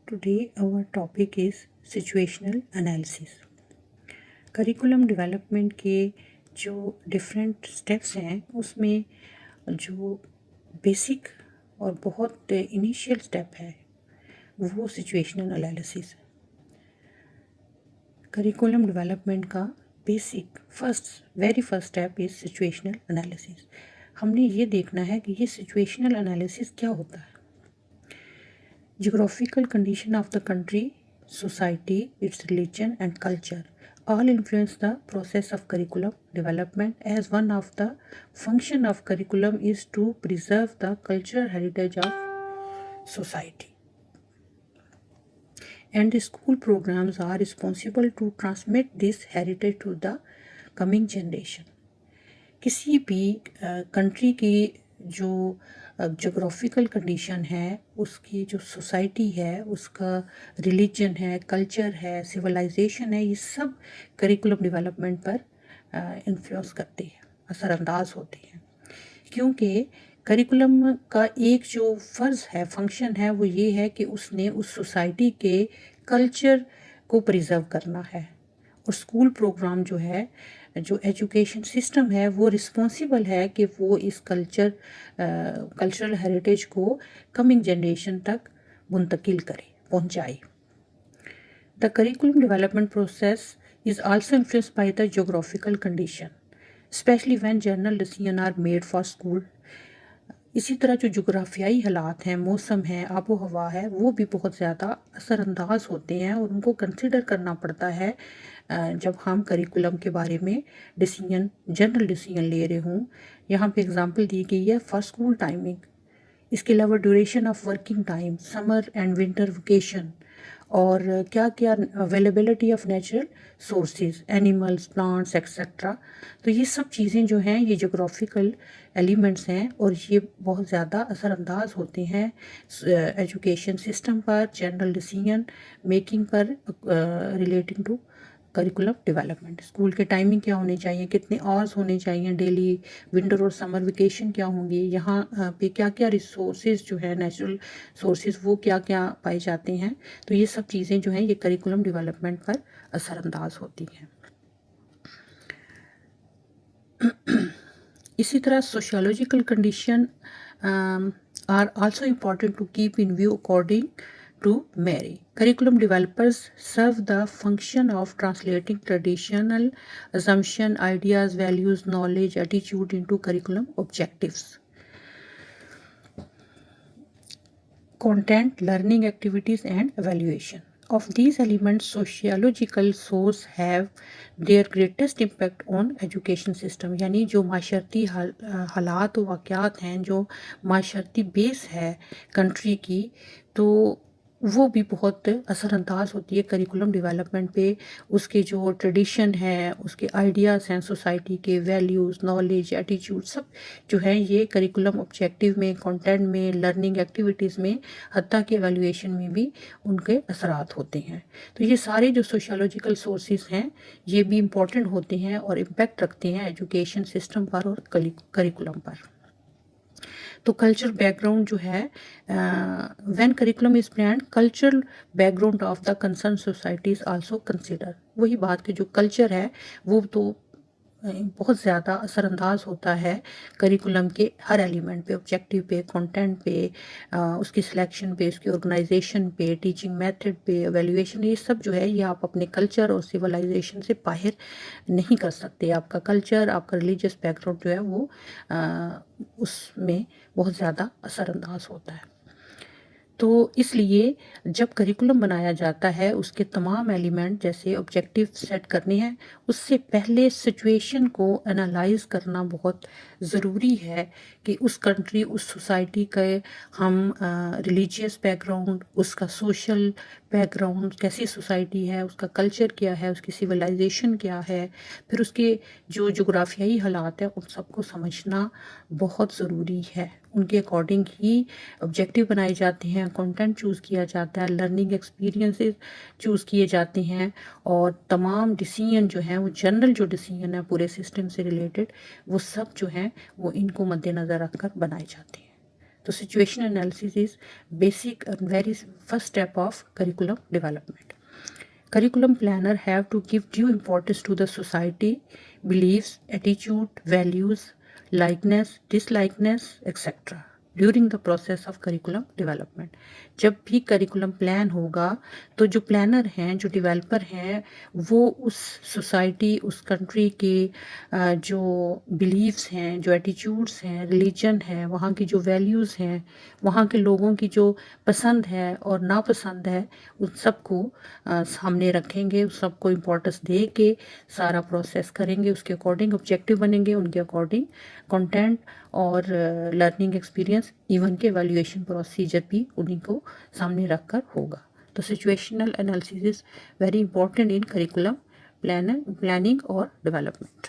Today our topic is situational analysis. Curriculum development के जो different steps हैं उसमें जो बेसिक और बहुत इनिशियल स्टेप है वो सिचुएशनल एनालिसिस है। करिकुलम डेवलपमेंट का basic very first step is situational analysis. हमने ये देखना है कि ये सिचुएशनल एनालिसिस क्या होता है। Geographical condition of the country, society, its religion and culture all influence the process of curriculum development, as one of the function of curriculum is to preserve the cultural heritage of society. And the school programs are responsible to transmit this heritage to the coming generation. किसी भी country की जो geographical condition है, उसकी जो society है, उसका religion है, कल्चर है, सिविलाइजेशन है, ये सब करिकुलम डेवलपमेंट पर इन्फ्लुएंस करते हैं, असरअंदाज होते हैं। क्योंकि करिकुलम का एक जो फ़र्ज़ है, फंक्शन है, वो ये है कि उसने उस सोसाइटी के कल्चर को प्रिजर्व करना है। और स्कूल प्रोग्राम जो है, जो एजुकेशन सिस्टम है, वो रिस्पॉन्सिबल है कि वो इस कल्चरल हेरिटेज को कमिंग जनरेशन तक मुंतकिल करे, पहुंचाए। The curriculum development process is also influenced by the geographical condition, specially when general decision are made for school. इसी तरह जो जोग्राफियाई हालात हैं, मौसम है, आबो हवा है, वो भी बहुत ज़्यादा असरअंदाज होते हैं और उनको कंसिडर करना पड़ता है जब हम करिकुलम के बारे में जनरल डिसीजन ले रहे हों। यहाँ पे एग्जांपल दी गई है फॉर स्कूल टाइमिंग। इसके अलावा duration of working time, summer and winter vacation, और क्या क्या availability of natural sources, animals, plants etcetera. तो ये सब चीज़ें जो हैं ये जोग्राफिकल एलिमेंट्स हैं और ये बहुत ज़्यादा असरअंदाज होते हैं एजुकेशन सिस्टम पर, जनरल डिसीजन मेकिंग पर relating to curriculum development. School के टाइमिंग क्या होने चाहिए, कितने आवर्स होने चाहिए डेली, विंटर और समर वेकेशन क्या होंगी, यहाँ पे क्या क्या रिसोर्सेज जो है नेचुरल सोर्सेज वो क्या क्या पाए जाते हैं। तो ये सब चीज़ें जो हैं ये करिकुलम डेवलपमेंट पर असरअंदाज होती हैं। इसी तरह sociological condition are also important to keep in view according to Mary. Curriculum developers serve the function of translating traditional assumption, ideas, values, knowledge, attitude into curriculum objectives. Content, learning activities and evaluation. Of these elements, sociological source have their greatest impact on education system. यानी जो माशरती हालात व वाक़यात हैं, जो माशरती base है country की, तो वो भी बहुत असरअंदाज होती है करिकुलम डेवलपमेंट पे। उसके जो ट्रेडिशन है, उसके आइडियाज़ हैं, सोसाइटी के वैल्यूज़, नॉलेज, एटीट्यूड, सब जो है ये करिकुलम ऑब्जेक्टिव में, कंटेंट में, लर्निंग एक्टिविटीज़ में, हत्ता कि एवैल्यूएशन में भी उनके असरात होते हैं। तो ये सारे जो सोशियोलॉजिकल सोर्सेज हैं ये भी इम्पॉर्टेंट होते हैं और इम्पैक्ट रखते हैं एजुकेशन सिस्टम पर और करिकुलम पर। तो कल्चर बैकग्राउंड जो है, when curriculum is planned, cultural background of the concern society is also consider. वही बात कि जो कल्चर है वो तो बहुत ज़्यादा असरअंदाज होता है करिकुलम के हर एलिमेंट पे, ऑब्जेक्टिव पे, कंटेंट पे, उसकी सिलेक्शन पे, उसकी ऑर्गेनाइजेशन पे, टीचिंग मेथड पे, एवेल्यूएशन, ये सब जो है ये आप अपने कल्चर और सिविलाइजेशन से बाहर नहीं कर सकते। आपका कल्चर, आपका रिलीजियस बैकग्राउंड जो है वो उसमें बहुत ज़्यादा असरअंदाज होता है। तो इसलिए जब करिकुलम बनाया जाता है उसके तमाम एलिमेंट जैसे ऑब्जेक्टिव सेट करने हैं, उससे पहले सिचुएशन को एनालाइज करना बहुत ज़रूरी है कि उस कंट्री, उस सोसाइटी के हम रिलीजियस बैकग्राउंड, उसका सोशल बैकग्राउंड, कैसी सोसाइटी है, उसका कल्चर क्या है, उसकी सिविलाइजेशन क्या है, फिर उसके जो जोग्राफियाई हालात हैं उन सबको समझना बहुत ज़रूरी है। उनके अकॉर्डिंग ही ऑब्जेक्टिव बनाए जाते हैं, कंटेंट चूज़ किया जाता है, लर्निंग एक्सपीरियंसेस चूज़ किए जाते हैं और तमाम डिसीजन जो हैं वो जनरल जो डिसीजन है पूरे सिस्टम से रिलेटेड वो सब जो हैं वो इनको मद्देनज़र रखकर बनाए जाते हैं। تو situation analysis is basic and very first step of curriculum development. Curriculum planner have to give due importance to the society, beliefs, attitude, values, likeness, dislikeness, etc. during the process of curriculum development. جب بھی curriculum plan ہوگا تو جو planner ہیں، جو developer ہیں، وہ اس society, اس country کے جو بلیفس ہیں، جو ایٹیچیوڈس ہیں، ریلیجن ہے، وہاں کی جو ویلیوز ہیں، وہاں کے لوگوں کی جو پسند ہے اور ناپسند ہے، ان سب کو سامنے رکھیں گے، اس سب کو امپورٹنس دے کے سارا پروسیس کریں گے، اس کے اکارڈنگ آبجیکٹیو بنیں گے، ان کے اکارڈنگ کنٹینٹ اور لرننگ ایکسپیرینس، ایون کے ایویلیویشن پروسیجر بھی انہیں کو سامنے رکھ کر ہوگا. تو situational analysis is very important in curriculum planning اور ڈیولپمنٹ.